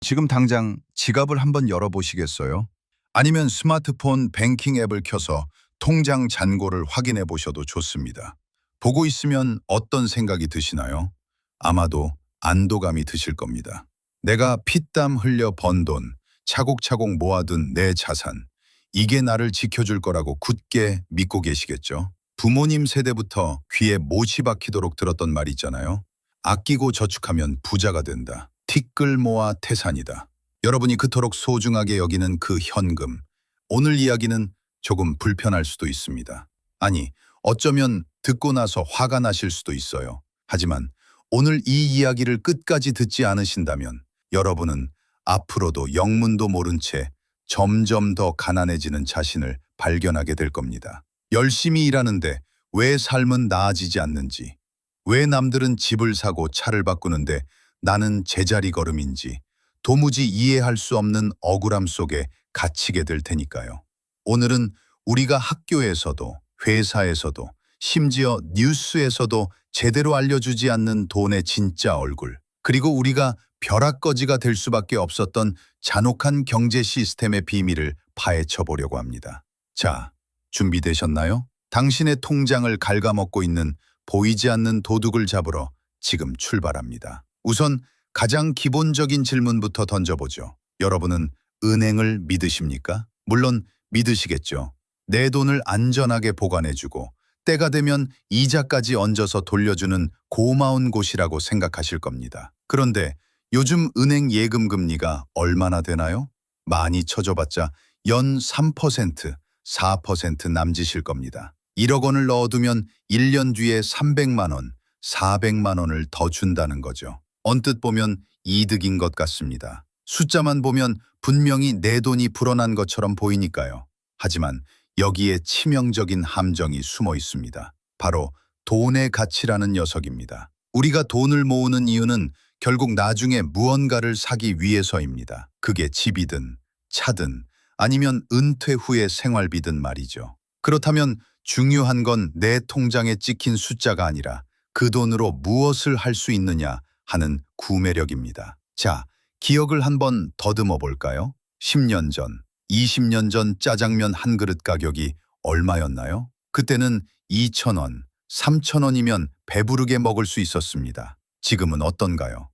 지금 당장 지갑을 한번 열어보시겠어요? 아니면 스마트폰 뱅킹 앱을 켜서 통장 잔고를 확인해 보셔도 좋습니다. 보고 있으면 어떤 생각이 드시나요? 아마도 안도감이 드실 겁니다. 내가 피땀 흘려 번 돈, 차곡차곡 모아둔 내 자산, 이게 나를 지켜줄 거라고 굳게 믿고 계시겠죠? 부모님 세대부터 귀에 못이 박히도록 들었던 말 있잖아요. 아끼고 저축하면 부자가 된다. 티끌 모아 태산이다. 여러분이 그토록 소중하게 여기는 그 현금. 오늘 이야기는 조금 불편할 수도 있습니다. 아니, 어쩌면 듣고 나서 화가 나실 수도 있어요. 하지만 오늘 이 이야기를 끝까지 듣지 않으신다면 여러분은 앞으로도 영문도 모른 채 점점 더 가난해지는 자신을 발견하게 될 겁니다. 열심히 일하는데 왜 삶은 나아지지 않는지, 왜 남들은 집을 사고 차를 바꾸는데 나는 제자리 걸음인지 도무지 이해할 수 없는 억울함 속에 갇히게 될 테니까요. 오늘은 우리가 학교에서도 회사에서도 심지어 뉴스에서도 제대로 알려주지 않는 돈의 진짜 얼굴, 그리고 우리가 벼락거지가 될 수밖에 없었던 잔혹한 경제 시스템의 비밀을 파헤쳐 보려고 합니다. 자, 준비되셨나요? 당신의 통장을 갉아먹고 있는 보이지 않는 도둑을 잡으러 지금 출발합니다. 우선 가장 기본적인 질문부터 던져보죠. 여러분은 은행을 믿으십니까? 물론 믿으시겠죠. 내 돈을 안전하게 보관해주고 때가 되면 이자까지 얹어서 돌려주는 고마운 곳이라고 생각하실 겁니다. 그런데 요즘 은행 예금 금리가 얼마나 되나요? 많이 쳐줘봤자 연 3%, 4% 남짓일 겁니다. 1억 원을 넣어두면 1년 뒤에 300만 원, 400만 원을 더 준다는 거죠. 언뜻 보면 이득인 것 같습니다. 숫자만 보면 분명히 내 돈이 불어난 것처럼 보이니까요. 하지만 여기에 치명적인 함정이 숨어 있습니다. 바로 돈의 가치라는 녀석입니다. 우리가 돈을 모으는 이유는 결국 나중에 무언가를 사기 위해서입니다. 그게 집이든 차든 아니면 은퇴 후의 생활비든 말이죠. 그렇다면 중요한 건 내 통장에 찍힌 숫자가 아니라 그 돈으로 무엇을 할 수 있느냐 하는 구매력입니다. 자, 기억을 한번 더듬어 볼까요? 10년 전, 20년 전 짜장면 한 그릇 가격이 얼마였나요? 그때는 2,000원, 3,000원이면 배부르게 먹을 수 있었습니다. 지금은 어떤가요?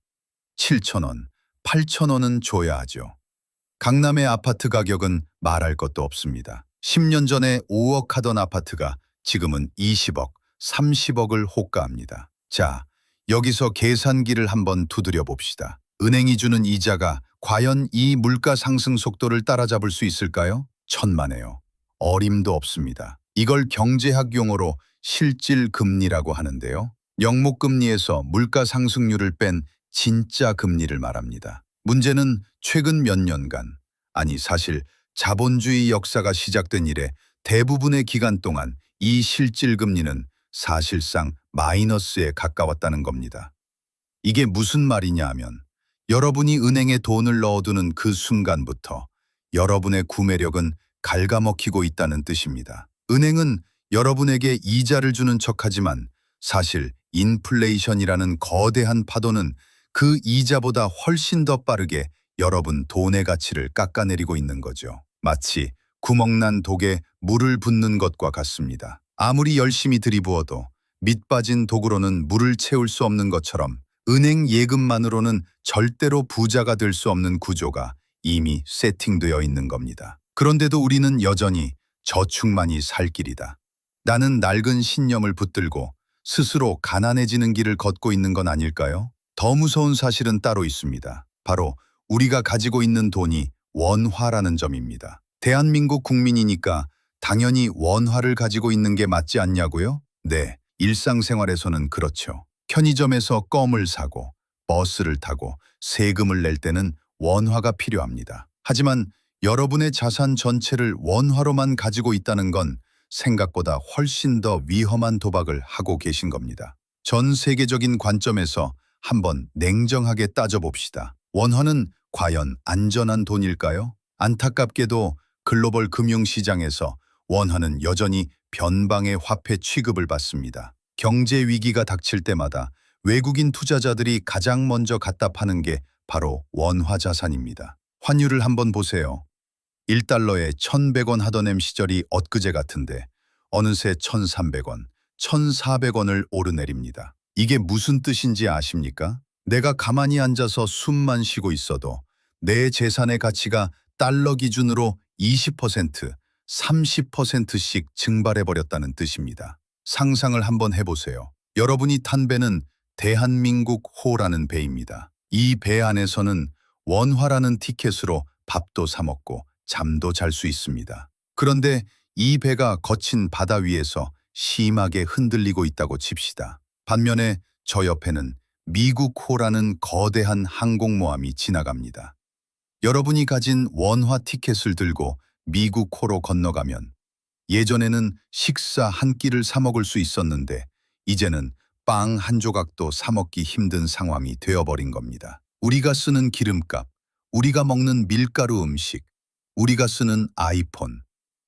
7,000원, 8,000원은 줘야 하죠. 강남의 아파트 가격은 말할 것도 없습니다. 10년 전에 5억 하던 아파트가 지금은 20억, 30억을 호가합니다. 자, 여기서 계산기를 한번 두드려 봅시다. 은행이 주는 이자가 과연 이 물가 상승 속도를 따라잡을 수 있을까요? 천만에요. 어림도 없습니다. 이걸 경제학 용어로 실질금리라고 하는데요. 영목금리에서 물가 상승률을 뺀 진짜 금리를 말합니다. 문제는 최근 몇 년간, 아니 사실 자본주의 역사가 시작된 이래 대부분의 기간 동안 이 실질금리는 사실상 마이너스에 가까웠다는 겁니다. 이게 무슨 말이냐 하면 여러분이 은행에 돈을 넣어두는 그 순간부터 여러분의 구매력은 갉아먹히고 있다는 뜻입니다. 은행은 여러분에게 이자를 주는 척하지만 사실 인플레이션이라는 거대한 파도는 그 이자보다 훨씬 더 빠르게 여러분 돈의 가치를 깎아내리고 있는 거죠. 마치 구멍난 독에 물을 붓는 것과 같습니다. 아무리 열심히 들이부어도 밑 빠진 독으로는 물을 채울 수 없는 것처럼 은행 예금만으로는 절대로 부자가 될 수 없는 구조가 이미 세팅되어 있는 겁니다. 그런데도 우리는 여전히 저축만이 살 길이다. 나는 낡은 신념을 붙들고 스스로 가난해지는 길을 걷고 있는 건 아닐까요? 더 무서운 사실은 따로 있습니다. 바로 우리가 가지고 있는 돈이 원화라는 점입니다. 대한민국 국민이니까 당연히 원화를 가지고 있는 게 맞지 않냐고요? 네, 일상생활에서는 그렇죠. 편의점에서 껌을 사고 버스를 타고 세금을 낼 때는 원화가 필요합니다. 하지만 여러분의 자산 전체를 원화로만 가지고 있다는 건 생각보다 훨씬 더 위험한 도박을 하고 계신 겁니다. 전 세계적인 관점에서 한번 냉정하게 따져봅시다. 원화는 과연 안전한 돈일까요? 안타깝게도 글로벌 금융시장에서 원화는 여전히 변방의 화폐 취급을 받습니다. 경제 위기가 닥칠 때마다 외국인 투자자들이 가장 먼저 갖다 파는 게 바로 원화 자산입니다. 환율을 한번 보세요. 1달러에 1,100원 하던 M 시절이 엊그제 같은데 어느새 1,300원, 1,400원을 오르내립니다. 이게 무슨 뜻인지 아십니까? 내가 가만히 앉아서 숨만 쉬고 있어도 내 재산의 가치가 달러 기준으로 20%, 30%씩 증발해버렸다는 뜻입니다. 상상을 한번 해보세요. 여러분이 탄 배는 대한민국호라는 배입니다. 이 배 안에서는 원화라는 티켓으로 밥도 사 먹고 잠도 잘 수 있습니다. 그런데 이 배가 거친 바다 위에서 심하게 흔들리고 있다고 칩시다. 반면에 저 옆에는 미국호라는 거대한 항공모함이 지나갑니다. 여러분이 가진 원화 티켓을 들고 미국호로 건너가면 예전에는 식사 한 끼를 사 먹을 수 있었는데 이제는 빵 한 조각도 사 먹기 힘든 상황이 되어버린 겁니다. 우리가 쓰는 기름값, 우리가 먹는 밀가루 음식, 우리가 쓰는 아이폰,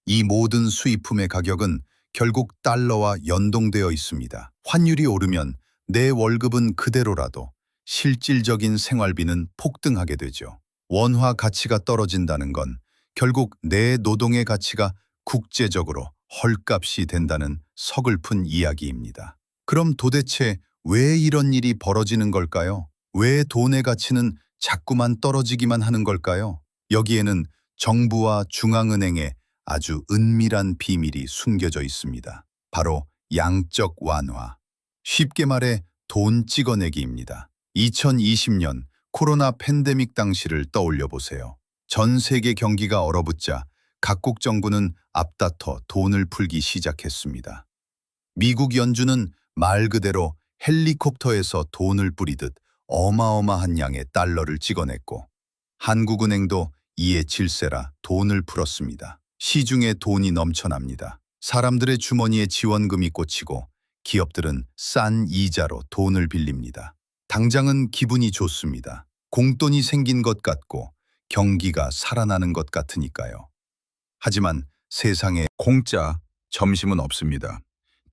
이 모든 수입품의 가격은 결국 달러와 연동되어 있습니다. 환율이 오르면 내 월급은 그대로라도 실질적인 생활비는 폭등하게 되죠. 원화 가치가 떨어진다는 건 결국 내 노동의 가치가 국제적으로 헐값이 된다는 서글픈 이야기입니다. 그럼 도대체 왜 이런 일이 벌어지는 걸까요? 왜 돈의 가치는 자꾸만 떨어지기만 하는 걸까요? 여기에는 정부와 중앙은행의 아주 은밀한 비밀이 숨겨져 있습니다. 바로 양적 완화. 쉽게 말해 돈 찍어내기입니다. 2020년 코로나 팬데믹 당시를 떠올려 보세요. 전 세계 경기가 얼어붙자 각국 정부는 앞다퉈 돈을 풀기 시작했습니다. 미국 연준은 말 그대로 헬리콥터에서 돈을 뿌리듯 어마어마한 양의 달러를 찍어냈고 한국은행도 이에 질세라 돈을 풀었습니다. 시중에 돈이 넘쳐납니다. 사람들의 주머니에 지원금이 꽂히고 기업들은 싼 이자로 돈을 빌립니다. 당장은 기분이 좋습니다. 공돈이 생긴 것 같고 경기가 살아나는 것 같으니까요. 하지만 세상에 공짜 점심은 없습니다.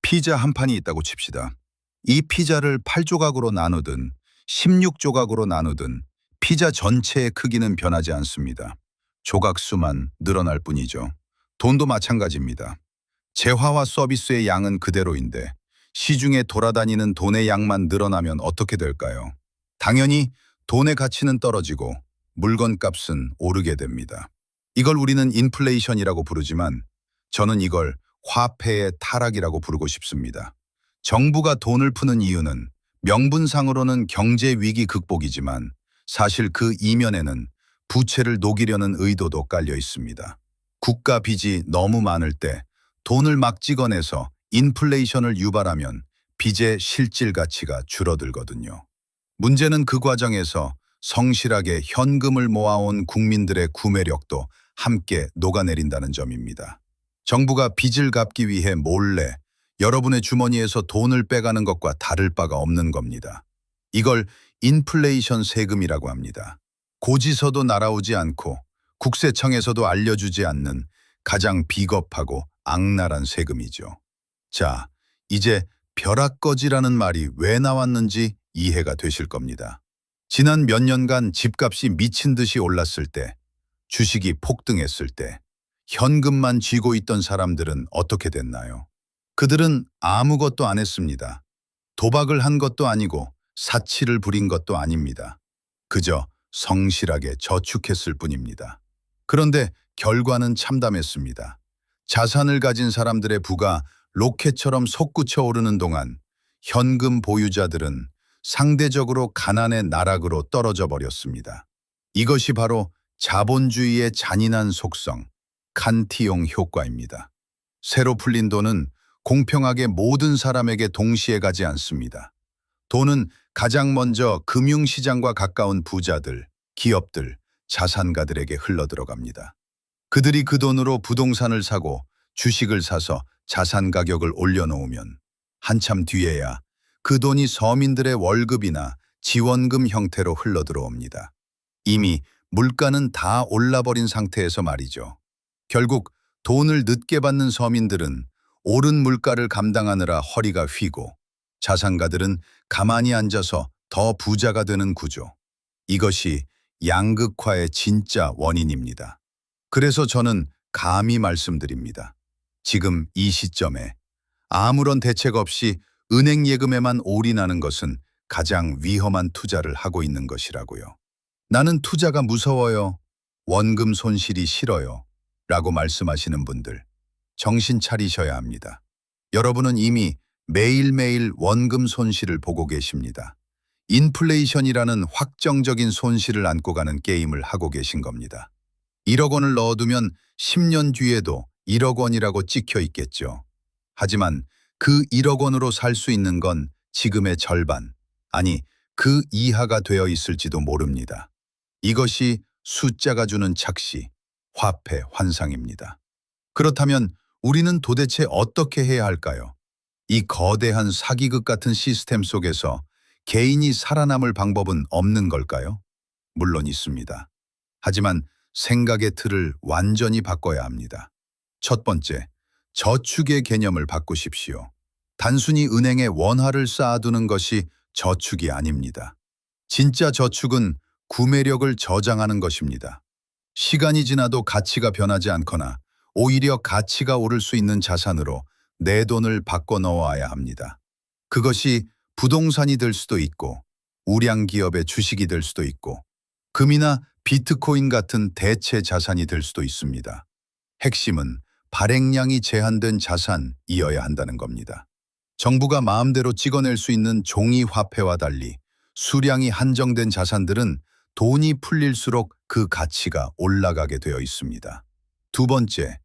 피자 한 판이 있다고 칩시다. 이 피자를 8조각으로 나누든 16조각으로 나누든 피자 전체의 크기는 변하지 않습니다. 조각수만 늘어날 뿐이죠. 돈도 마찬가지입니다. 재화와 서비스의 양은 그대로인데 시중에 돌아다니는 돈의 양만 늘어나면 어떻게 될까요? 당연히 돈의 가치는 떨어지고 물건값은 오르게 됩니다. 이걸 우리는 인플레이션이라고 부르지만 저는 이걸 화폐의 타락이라고 부르고 싶습니다. 정부가 돈을 푸는 이유는 명분상으로는 경제 위기 극복이지만 사실 그 이면에는 부채를 녹이려는 의도도 깔려 있습니다. 국가 빚이 너무 많을 때 돈을 막 찍어내서 인플레이션을 유발하면 빚의 실질 가치가 줄어들거든요. 문제는 그 과정에서 성실하게 현금을 모아온 국민들의 구매력도 함께 녹아내린다는 점입니다. 정부가 빚을 갚기 위해 몰래 여러분의 주머니에서 돈을 빼가는 것과 다를 바가 없는 겁니다. 이걸 인플레이션 세금이라고 합니다. 고지서도 날아오지 않고 국세청에서도 알려주지 않는 가장 비겁하고 악랄한 세금이죠. 자, 이제 벼락거지라는 말이 왜 나왔는지 이해가 되실 겁니다. 지난 몇 년간 집값이 미친 듯이 올랐을 때, 주식이 폭등했을 때, 현금만 쥐고 있던 사람들은 어떻게 됐나요? 그들은 아무것도 안 했습니다. 도박을 한 것도 아니고 사치를 부린 것도 아닙니다. 그저 성실하게 저축했을 뿐입니다. 그런데 결과는 참담했습니다. 자산을 가진 사람들의 부가 로켓처럼 솟구쳐 오르는 동안 현금 보유자들은 상대적으로 가난의 나락으로 떨어져 버렸습니다. 이것이 바로 자본주의의 잔인한 속성, 칸티용 효과입니다. 새로 풀린 돈은 공평하게 모든 사람에게 동시에 가지 않습니다. 돈은 가장 먼저 금융시장과 가까운 부자들, 기업들, 자산가들에게 흘러들어갑니다. 그들이 그 돈으로 부동산을 사고 주식을 사서 자산 가격을 올려놓으면 한참 뒤에야 그 돈이 서민들의 월급이나 지원금 형태로 흘러들어옵니다. 이미 물가는 다 올라버린 상태에서 말이죠. 결국 돈을 늦게 받는 서민들은 오른 물가를 감당하느라 허리가 휘고 자산가들은 가만히 앉아서 더 부자가 되는 구조. 이것이 양극화의 진짜 원인입니다. 그래서 저는 감히 말씀드립니다. 지금 이 시점에 아무런 대책 없이 은행 예금에만 올인하는 것은 가장 위험한 투자를 하고 있는 것이라고요. 나는 투자가 무서워요. 원금 손실이 싫어요. 라고 말씀하시는 분들, 정신 차리셔야 합니다. 여러분은 이미 매일매일 원금 손실을 보고 계십니다. 인플레이션이라는 확정적인 손실을 안고 가는 게임을 하고 계신 겁니다. 1억 원을 넣어두면 10년 뒤에도 1억 원이라고 찍혀 있겠죠. 하지만 그 1억 원으로 살 수 있는 건 지금의 절반, 아니 그 이하가 되어 있을지도 모릅니다. 이것이 숫자가 주는 착시, 화폐 환상입니다. 그렇다면 우리는 도대체 어떻게 해야 할까요? 이 거대한 사기극 같은 시스템 속에서 개인이 살아남을 방법은 없는 걸까요? 물론 있습니다. 하지만 생각의 틀을 완전히 바꿔야 합니다. 첫 번째, 저축의 개념을 바꾸십시오. 단순히 은행에 원화를 쌓아두는 것이 저축이 아닙니다. 진짜 저축은 구매력을 저장하는 것입니다. 시간이 지나도 가치가 변하지 않거나 오히려 가치가 오를 수 있는 자산으로 내 돈을 바꿔 넣어야 합니다. 그것이 부동산이 될 수도 있고 우량 기업의 주식이 될 수도 있고 금이나 비트코인 같은 대체 자산이 될 수도 있습니다. 핵심은 발행량이 제한된 자산이어야 한다는 겁니다. 정부가 마음대로 찍어낼 수 있는 종이 화폐와 달리 수량이 한정된 자산들은 돈이 풀릴수록 그 가치가 올라가게 되어 있습니다. 두 번째,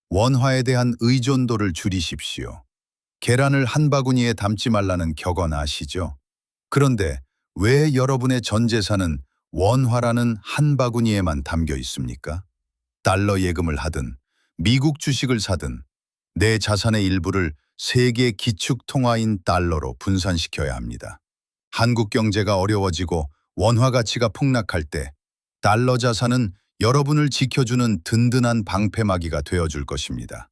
원화에 대한 의존도를 줄이십시오. 계란을 한 바구니에 담지 말라는 격언 아시죠? 그런데 왜 여러분의 전 재산은 원화라는 한 바구니에만 담겨 있습니까? 달러 예금을 하든 미국 주식을 사든 내 자산의 일부를 세계 기축 통화인 달러로 분산시켜야 합니다. 한국 경제가 어려워지고 원화 가치가 폭락할 때 달러 자산은 여러분을 지켜주는 든든한 방패막이가 되어줄 것입니다.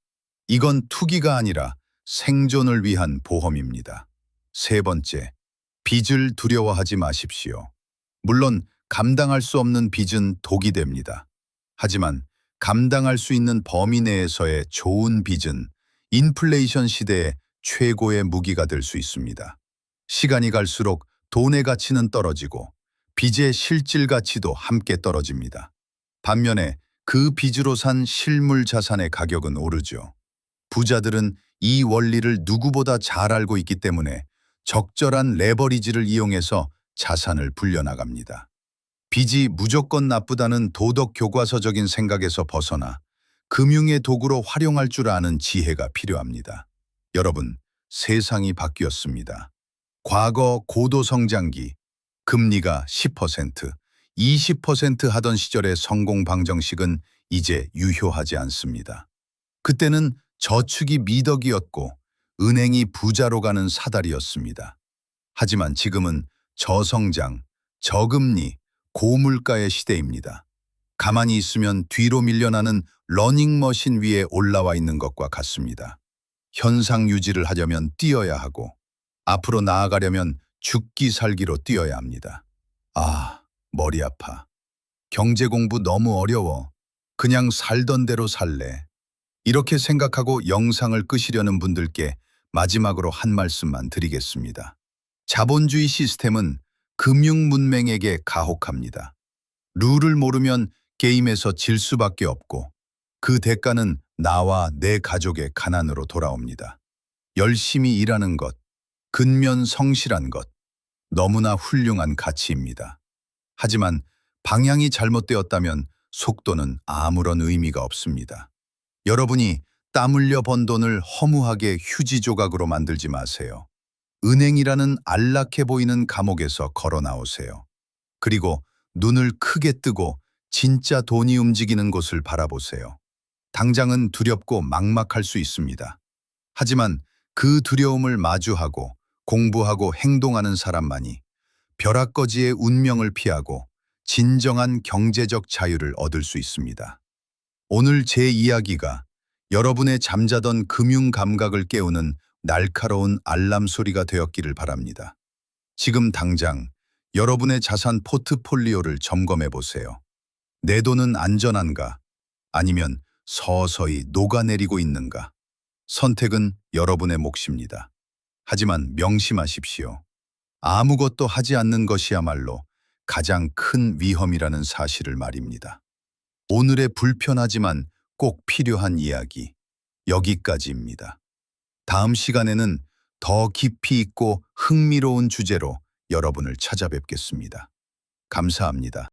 이건 투기가 아니라 생존을 위한 보험입니다. 세 번째, 빚을 두려워하지 마십시오. 물론 감당할 수 없는 빚은 독이 됩니다. 하지만 감당할 수 있는 범위 내에서의 좋은 빚은 인플레이션 시대의 최고의 무기가 될 수 있습니다. 시간이 갈수록 돈의 가치는 떨어지고 빚의 실질 가치도 함께 떨어집니다. 반면에 그 빚으로 산 실물 자산의 가격은 오르죠. 부자들은 이 원리를 누구보다 잘 알고 있기 때문에 적절한 레버리지를 이용해서 자산을 불려나갑니다. 빚이 무조건 나쁘다는 도덕 교과서적인 생각에서 벗어나 금융의 도구로 활용할 줄 아는 지혜가 필요합니다. 여러분, 세상이 바뀌었습니다. 과거 고도 성장기, 금리가 10%, 20% 하던 시절의 성공 방정식은 이제 유효하지 않습니다. 그때는 저축이 미덕이었고 은행이 부자로 가는 사다리였습니다. 하지만 지금은 저성장, 저금리, 고물가의 시대입니다. 가만히 있으면 뒤로 밀려나는 러닝머신 위에 올라와 있는 것과 같습니다. 현상 유지를 하려면 뛰어야 하고 앞으로 나아가려면 죽기 살기로 뛰어야 합니다. 아, 머리 아파. 경제 공부 너무 어려워. 그냥 살던 대로 살래. 이렇게 생각하고 영상을 끄시려는 분들께 마지막으로 한 말씀만 드리겠습니다. 자본주의 시스템은 금융 문맹에게 가혹합니다. 룰을 모르면 게임에서 질 수밖에 없고 그 대가는 나와 내 가족의 가난으로 돌아옵니다. 열심히 일하는 것, 근면 성실한 것, 너무나 훌륭한 가치입니다. 하지만 방향이 잘못되었다면 속도는 아무런 의미가 없습니다. 여러분이 땀 흘려 번 돈을 허무하게 휴지 조각으로 만들지 마세요. 은행이라는 안락해 보이는 감옥에서 걸어 나오세요. 그리고 눈을 크게 뜨고 진짜 돈이 움직이는 곳을 바라보세요. 당장은 두렵고 막막할 수 있습니다. 하지만 그 두려움을 마주하고 공부하고 행동하는 사람만이 벼락거지의 운명을 피하고 진정한 경제적 자유를 얻을 수 있습니다. 오늘 제 이야기가 여러분의 잠자던 금융 감각을 깨우는 날카로운 알람 소리가 되었기를 바랍니다. 지금 당장 여러분의 자산 포트폴리오를 점검해 보세요. 내 돈은 안전한가? 아니면 서서히 녹아내리고 있는가? 선택은 여러분의 몫입니다. 하지만 명심하십시오. 아무것도 하지 않는 것이야말로 가장 큰 위험이라는 사실을 말입니다. 오늘의 불편하지만 꼭 필요한 이야기, 여기까지입니다. 다음 시간에는 더 깊이 있고 흥미로운 주제로 여러분을 찾아뵙겠습니다. 감사합니다.